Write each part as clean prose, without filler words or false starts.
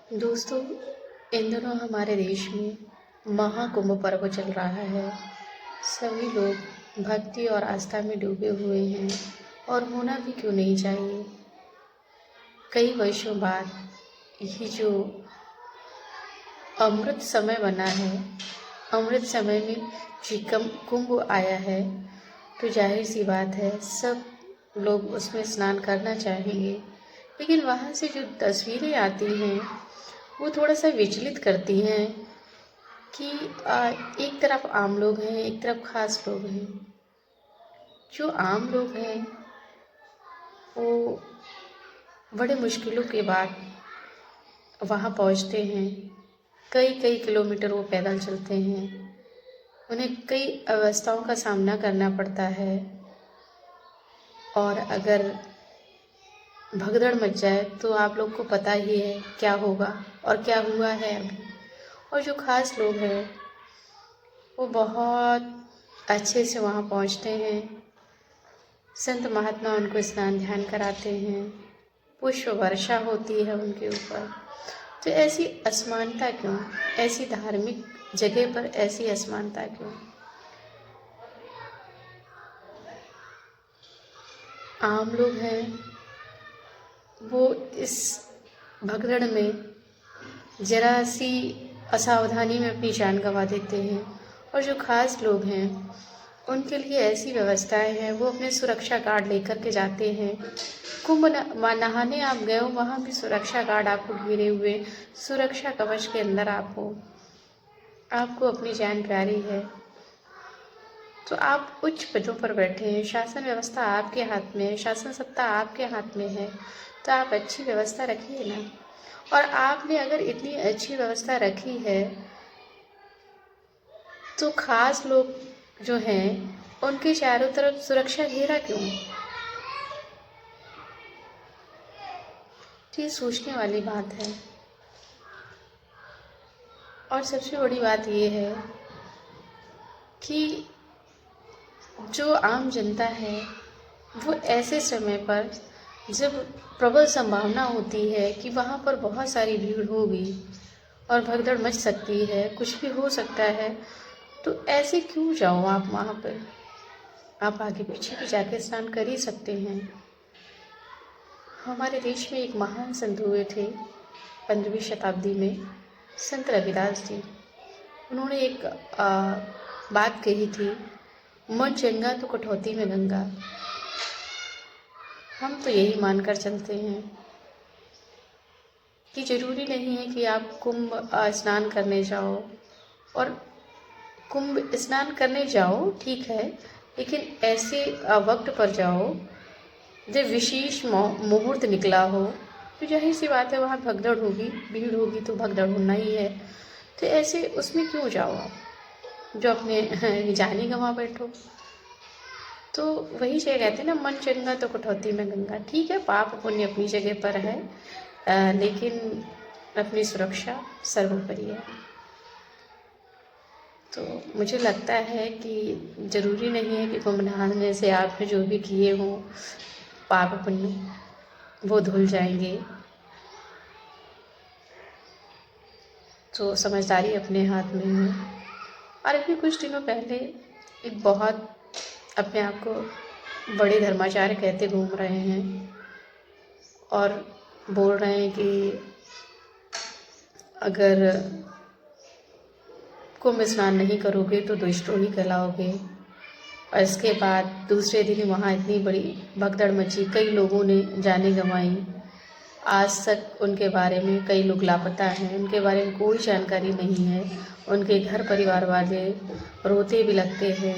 दोस्तों, इन दिनों हमारे देश में महाकुंभ पर्व चल रहा है। सभी लोग भक्ति और आस्था में डूबे हुए हैं और होना भी क्यों नहीं चाहिए। कई वर्षों बाद ये जो अमृत समय बना है, अमृत समय में कुंभ आया है, तो जाहिर सी बात है सब लोग उसमें स्नान करना चाहेंगे। लेकिन वहाँ से जो तस्वीरें आती हैं वो थोड़ा सा विचलित करती हैं कि एक तरफ आम लोग हैं, एक तरफ खास लोग हैं। जो आम लोग हैं वो बड़े मुश्किलों के बाद वहाँ पहुँचते हैं। कई कई किलोमीटर वो पैदल चलते हैं। उन्हें कई अवस्थाओं का सामना करना पड़ता है और अगर भगदड़ मच जाए तो आप लोग को पता ही है क्या होगा और क्या हुआ है अभी। और जो खास लोग हैं वो बहुत अच्छे से वहाँ पहुँचते हैं। संत महात्मा उनको स्नान ध्यान कराते हैं, पुष्प वर्षा होती है उनके ऊपर। तो ऐसी असमानता क्यों? ऐसी धार्मिक जगह पर ऐसी असमानता क्यों? आम लोग हैं वो इस भगदड़ में जरा सी असावधानी में अपनी जान गंवा देते हैं। और जो खास लोग हैं उनके लिए ऐसी व्यवस्थाएं हैं, वो अपने सुरक्षा गार्ड लेकर के जाते हैं। कुंभ नहाने आप गए हो, वहाँ भी सुरक्षा गार्ड आपको घेरे हुए, सुरक्षा कवच के अंदर आप हो, आपको अपनी जान प्यारी है। तो आप उच्च पदों पर बैठे हैं, शासन व्यवस्था आपके हाथ में है, शासन सत्ता आपके हाथ में है, तो आप अच्छी व्यवस्था रखिए ना। और आपने अगर इतनी अच्छी व्यवस्था रखी है तो खास लोग जो हैं उनके चारों तरफ सुरक्षा घेरा क्यों? तो ये सोचने वाली बात है। और सबसे बड़ी बात ये है कि जो आम जनता है वो ऐसे समय पर, जब प्रबल संभावना होती है कि वहाँ पर बहुत सारी भीड़ होगी और भगदड़ मच सकती है, कुछ भी हो सकता है, तो ऐसे क्यों जाओ आप वहाँ पर? आप आगे पीछे भी जाके स्नान कर ही सकते हैं। हमारे देश में एक महान संत हुए थे 15वीं शताब्दी में, संत रविदास जी। उन्होंने एक बात कही थी, मन चंगा तो कटौती में गंगा। हम तो यही मानकर चलते हैं कि जरूरी नहीं है कि आप कुंभ स्नान करने जाओ। और कुंभ स्नान करने जाओ ठीक है, लेकिन ऐसे वक्त पर जाओ जब विशेष मुहूर्त निकला हो। तो जाहिर सी बात है वहाँ भगदड़ होगी, भीड़ होगी, तो भगदड़ होना ही है। तो ऐसे उसमें क्यों जाओ आप जो अपने जाने गंवा बैठो। तो वही जगह कहते हैं ना, मन चंगा तो कटौती में गंगा। ठीक है, पाप पुण्य अपनी जगह पर है, लेकिन अपनी सुरक्षा सर्वोपरि है। तो मुझे लगता है कि ज़रूरी नहीं है कि कुंभ नहाने से आपने जो भी किए हों पाप पुण्य वो धुल जाएंगे। तो समझदारी अपने हाथ में है। और अभी कुछ दिनों पहले एक बहुत अपने आप को बड़े धर्माचार्य कहते घूम रहे हैं और बोल रहे हैं कि अगर कुंभ स्नान नहीं करोगे तो दुष्टोही कहलाओगे। और इसके बाद दूसरे दिन वहाँ इतनी बड़ी भगदड़ मची, कई लोगों ने जानें गंवाई। आज तक उनके बारे में कई लोग लापता हैं, उनके बारे में कोई जानकारी नहीं है। उनके घर परिवार वाले रोते भी लगते हैं,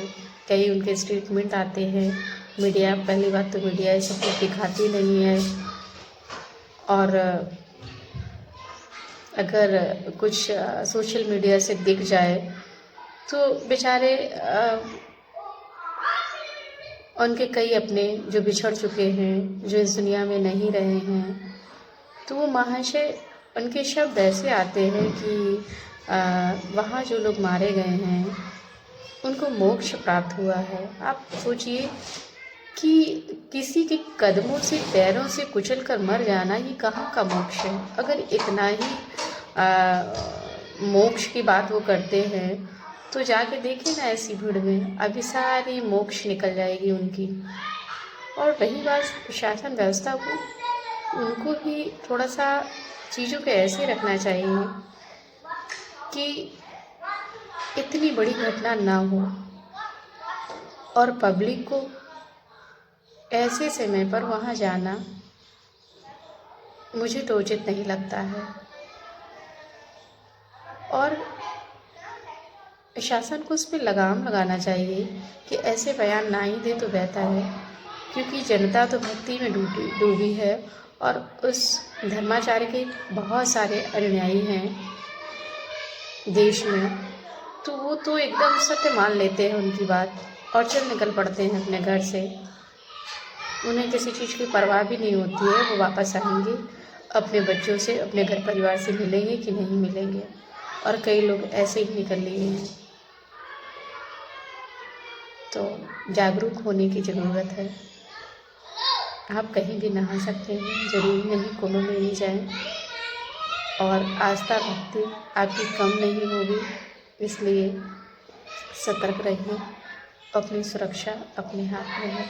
कई उनके स्टेटमेंट आते हैं। मीडिया, पहली बात तो मीडिया ये सब कुछ दिखाती नहीं है। और अगर कुछ सोशल मीडिया से दिख जाए तो बेचारे उनके कई अपने जो बिछड़ चुके हैं, जो इस दुनिया में नहीं रहे हैं, तो वो महाशय उनके शब्द ऐसे आते हैं कि वहाँ जो लोग मारे गए हैं उनको मोक्ष प्राप्त हुआ है। आप सोचिए कि किसी के कदमों से, पैरों से कुचल कर मर जाना, ये कहाँ का मोक्ष है? अगर इतना ही मोक्ष की बात वो करते हैं, तो जाके देखिए ना ऐसी भीड़ में अभी सारी मोक्ष निकल जाएगी उनकी। और रही बात शासन व्यवस्था को, उनको भी थोड़ा सा चीज़ों को ऐसे रखना चाहिए कि इतनी बड़ी घटना ना हो और पब्लिक को ऐसे समय पर वहाँ जाना मुझे तो उचित नहीं लगता है। और शासन को उसमें लगाम लगाना चाहिए कि ऐसे बयान ना ही दे तो बेहतर है, क्योंकि जनता तो भक्ति में डूबी है और उस धर्माचार्य के बहुत सारे अनुयायी हैं देश में, तो वो तो एकदम सत्य मान लेते हैं उनकी बात और चल निकल पड़ते हैं अपने घर से। उन्हें किसी चीज़ की परवाह भी नहीं होती है, वो वापस आएंगे अपने बच्चों से, अपने घर परिवार से मिलेंगे कि नहीं मिलेंगे। और कई लोग ऐसे ही निकल लिए हैं। तो जागरूक होने की ज़रूरत है। आप कहीं भी नहा सकते हैं, ज़रूरी नहीं कुंभ में ही जाएं। और आस्था भक्ति आपकी कम नहीं होगी, इसलिए सतर्क रहिए। अपनी सुरक्षा अपने हाथ में है।